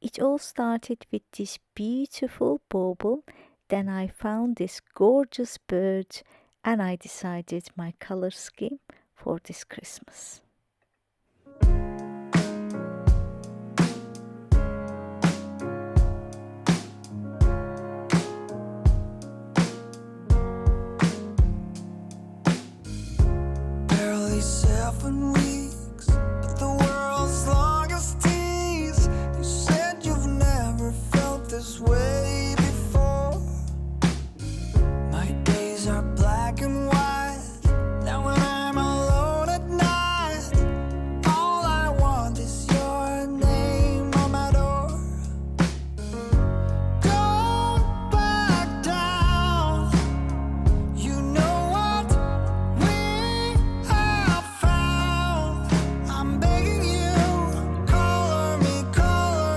It all started with this beautiful bauble, then I found this gorgeous bird, and I decided my color scheme for this Christmas. Barely 7 weeks, but the world's longest tease. You said you've never felt this way before. My days are black and white. Now when I'm alone at night, all I want is your name on my door. Don't back down. You know what we have found. I'm begging you, color me in.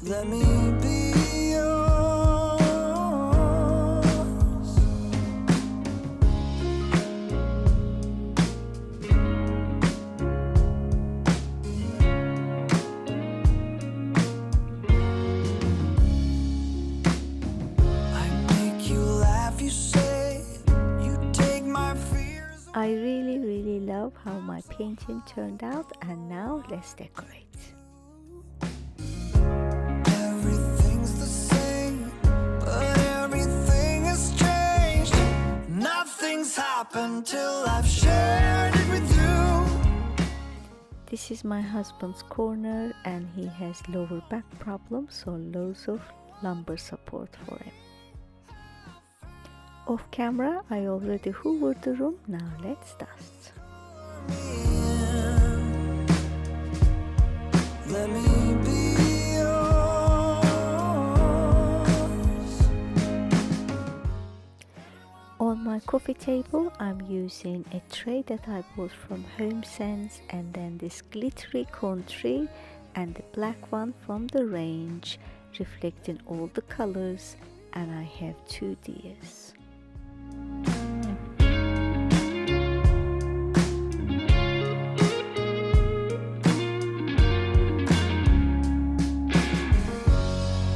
Let me be yours. I make you laugh, you say. You take my fears away. I really love how my painting turned out, and now let's decorate. Everything's the same, but everything has changed. Nothing's happened till I've shared it with you. This is my husband's corner, and he has lower back problems, so loads of lumbar support for him. Off camera, I already hoovered the room, now let's dust. Let me be yours. On my coffee table, I'm using a tray that I bought from HomeSense, and then this glittery cone tree and the black one from the range, reflecting all the colors, and I have 2 DIYs.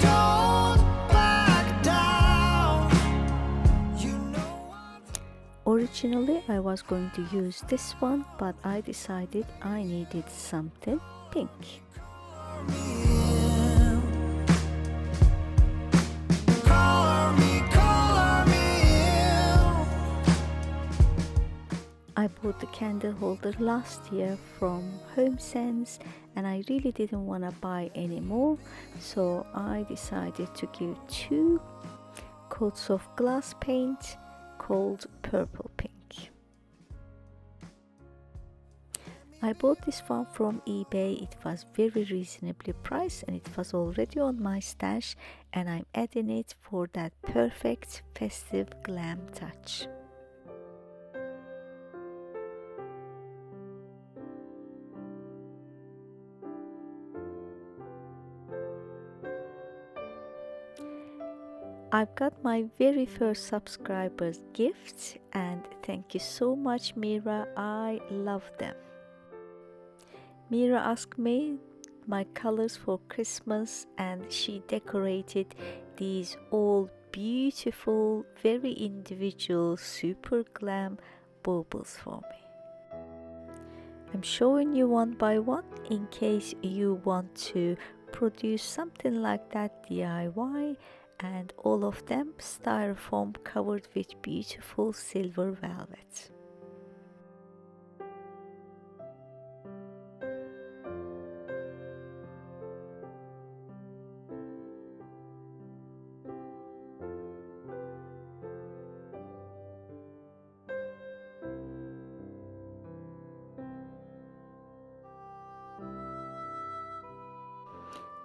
Don't back down. You know what? Originally, I was going to use this one, but I decided I needed something pink. Color me in. I bought the candle holder last year from HomeSense, and I really didn't want to buy any more, so I decided to give 2 coats of glass paint called purple pink. I bought this one from eBay. It was very reasonably priced, and it was already on my stash, and I'm adding it for that perfect festive glam touch. I've got my very first subscriber's gift, and thank you so much, Mira. I love them. Mira asked me my colors for Christmas, and she decorated these all beautiful, very individual, super glam baubles for me. I'm showing you one by one in case you want to produce something like that DIY, and all of them styrofoam covered with beautiful silver velvet.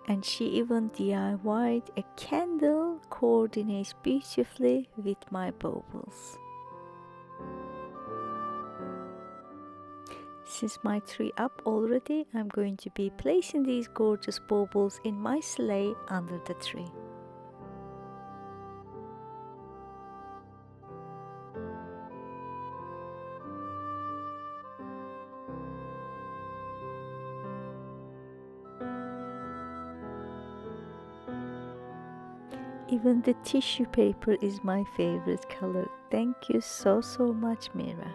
And she even DIY'd a candle, coordinates beautifully with my baubles. Since my tree up already, I'm going to be placing these gorgeous baubles in my sleigh under the tree. Even the tissue paper is my favorite color. Thank you so much, Mira.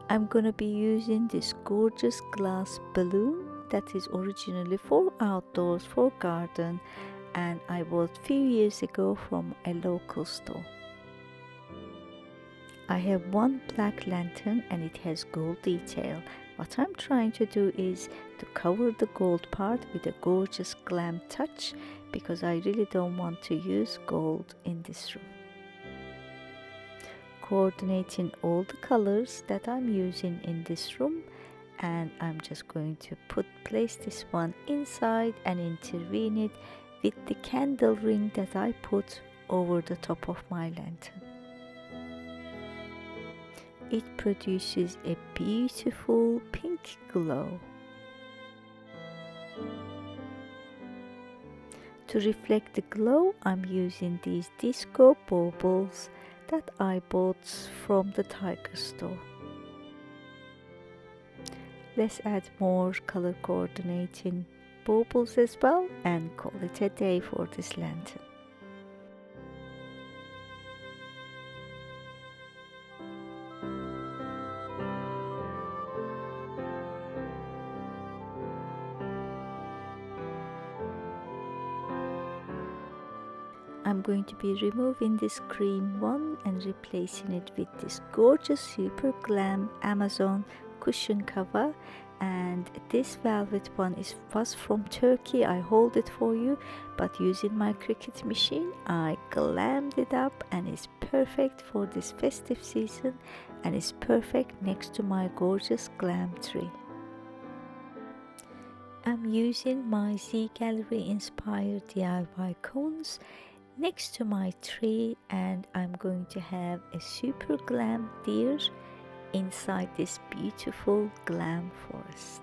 I'm gonna be using this gorgeous glass balloon that is originally for outdoors, for garden, and I bought few years ago from a local store. I have one black lantern and it has gold detail. What I'm trying to do is to cover the gold part with a gorgeous glam touch, because I really don't want to use gold in this room. Coordinating all the colors that I'm using in this room, and I'm just going to place this one inside and intervene it with the candle ring that I put over the top of my lantern. It produces a beautiful pink glow. To reflect the glow, I'm using these disco baubles that I bought from the Tiger store. Let's add more color coordinating baubles as well and call it a day for this lantern. I'm going to be removing this cream one and replacing it with this gorgeous super glam Amazon cushion cover, and this velvet one was from Turkey. I hold it for you, but using my Cricut machine I glammed it up, and it's perfect for this festive season, and it's perfect next to my gorgeous glam tree. I'm using my Z Gallery inspired DIY cones next to my tree, and I'm going to have a super glam deer inside this beautiful glam forest.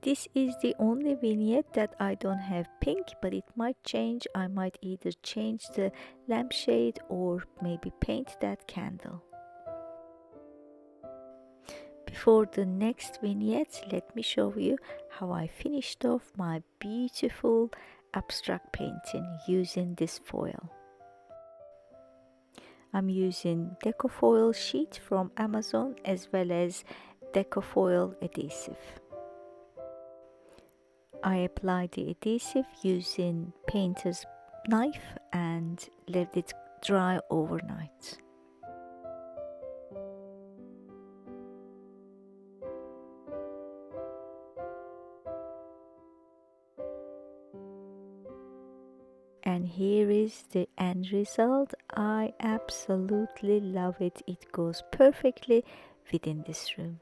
This is the only vignette that I don't have pink, but it might change. I might either change the lampshade or maybe paint that candle. Before the next vignette, let me show you how I finished off my beautiful abstract painting using this foil. I'm using DECOR foil sheet from Amazon as well as DECOR foil adhesive. I applied the adhesive using painter's knife and let it dry overnight. And here is the end result. I absolutely love it. It goes perfectly within this room.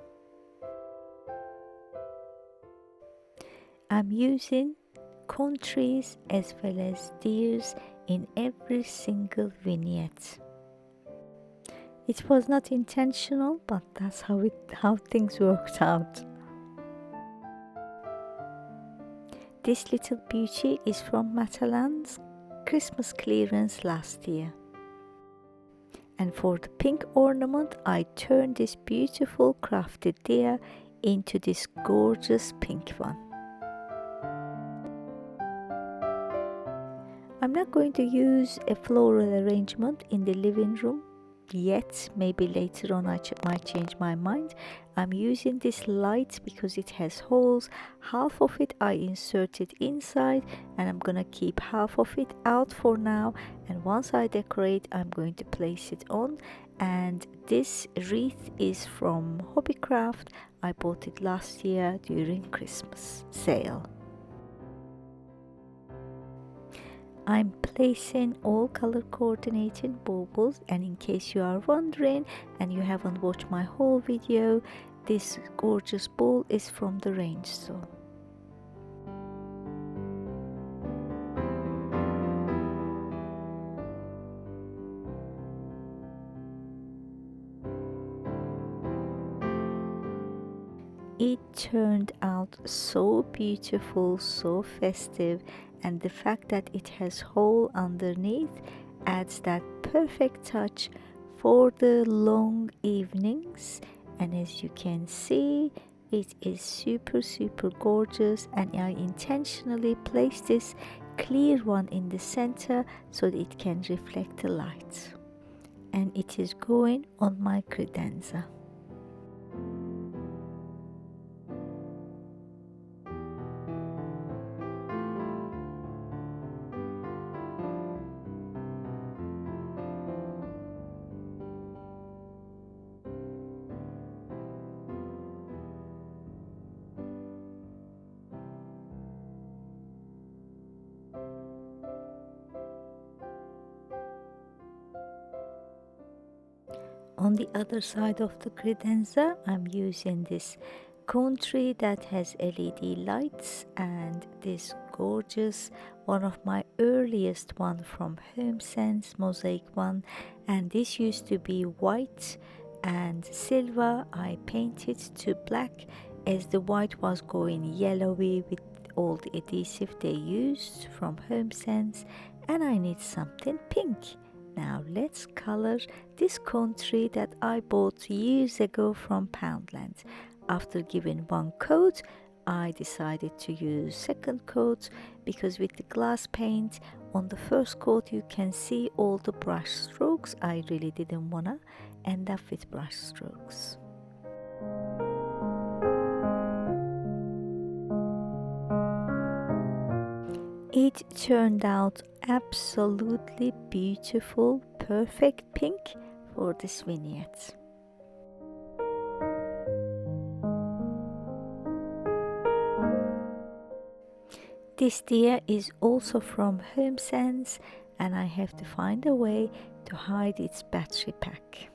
I'm using cone trees as well as deers in every single vignette. It was not intentional, but that's how things worked out. This little beauty is from Matalan's Christmas clearance last year. And for the pink ornament, I turned this beautiful crafted deer into this gorgeous pink one. I'm not going to use a floral arrangement in the living room yet. Maybe later on I might change my mind. I'm using this light because it has holes. Half of it I inserted inside, and I'm gonna keep half of it out for now, and once I decorate I'm going to place it on. And this wreath is from Hobbycraft. I bought it last year during Christmas sale. I'm placing all color coordinating baubles, and in case you are wondering and you haven't watched my whole video, this gorgeous ball is from the range store. It turned out so beautiful, so festive, and the fact that it has hole underneath adds that perfect touch for the long evenings. And as you can see, it is super gorgeous, and I intentionally placed this clear one in the center so that it can reflect the light. And it is going on my credenza. On the other side of the credenza, I'm using this cone tree that has LED lights, and this gorgeous, one of my earliest one from HomeSense, mosaic one, and this used to be white and silver. I painted to black as the white was going yellowy with all the adhesive they used from HomeSense, and I need something pink. Now let's color this cone tree that I bought years ago from Poundland. After giving one coat, I decided to use second coat because with the glass paint on the first coat you can see all the brush strokes. I really didn't wanna end up with brush strokes. It turned out absolutely beautiful, perfect pink for this vignette. This deer is also from HomeSense, and I have to find a way to hide its battery pack.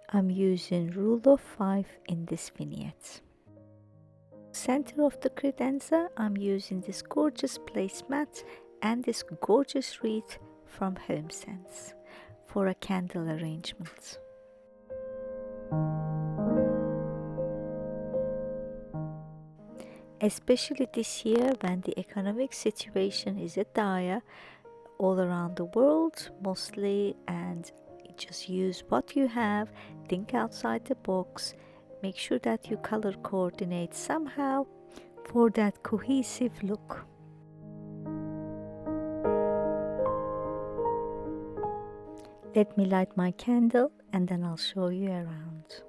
I'm using rule of 5 in this vignette. Center of the credenza, I'm using this gorgeous placemat and this gorgeous wreath from HomeSense for a candle arrangement. Especially this year when the economic situation is dire all around the world mostly, and just use what you have, think outside the box, make sure that you color coordinate somehow for that cohesive look. Let me light my candle and then I'll show you around.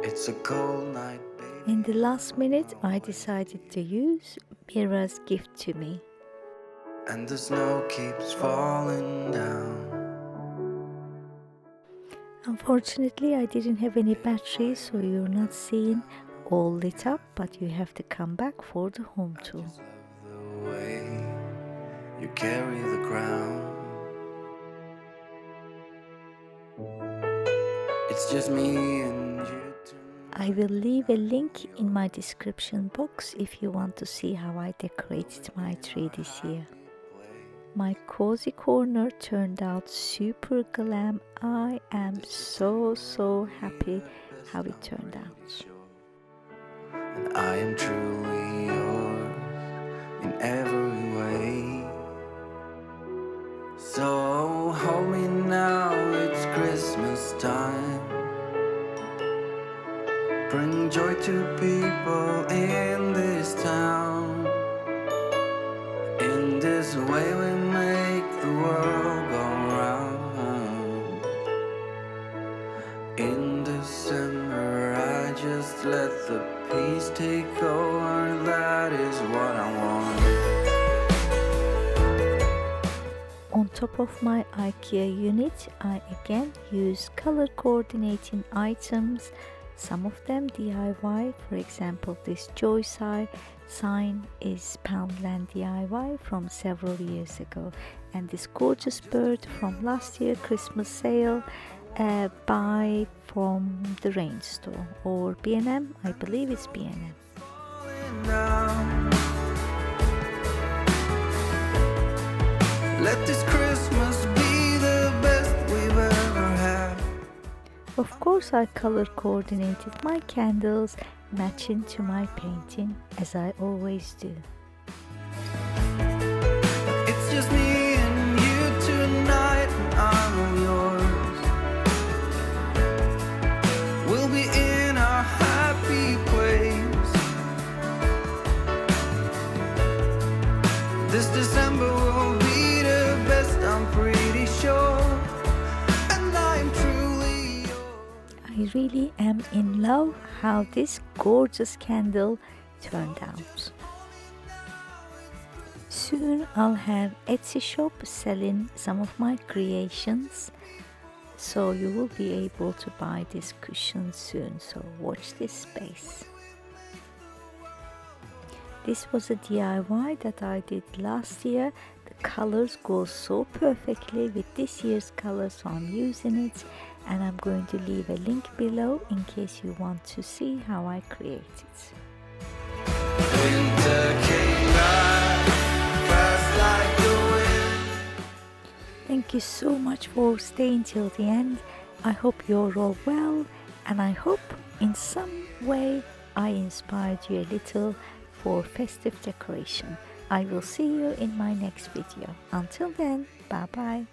It's a cold night, baby. In the last minute, I decided to use Mira's gift to me. And the snow keeps falling down. Unfortunately, I didn't have any battery, so you're not seeing all lit up, but you have to come back for the home tour. Just love the way you carry the crown. It's just me and you tonight. I will leave a link in my description box if you want to see how I decorated my tree this year. My cozy corner turned out super glam. I am so happy how it turned out. And I am truly yours in every way. So hold me now, it's Christmas time. Bring joy to people in this town. In this way we make the world go round. In December I just let the peace take over. That is what I want. On top of my IKEA unit, I again use color coordinating items Some of them DIY, for example this joy sign is Poundland DIY from several years ago, and this gorgeous bird from last year Christmas sale buy from the Rain store or B&M, I believe it's B&M. Let this Christmas be the best we've ever had. Of course I color coordinated my candles matching to my painting as I always do. It's just me and you tonight, and I'm all yours. We'll be in our happy place. This December will be the best, I'm pretty sure. And I'm truly yours. I really am in love how this gorgeous candle turned out. Soon I'll have Etsy shop selling some of my creations, so you will be able to buy this cushion soon, so watch this space. This was a DIY that I did last year. The colors go so perfectly with this year's colors, so I'm using it, and I'm going to leave a link below in case you want to see how I create it. Winter came by, fast like the wind. Thank you so much for staying till the end. I hope you're all well, and I hope in some way I inspired you a little for festive decoration. I will see you in my next video. Until then, bye bye.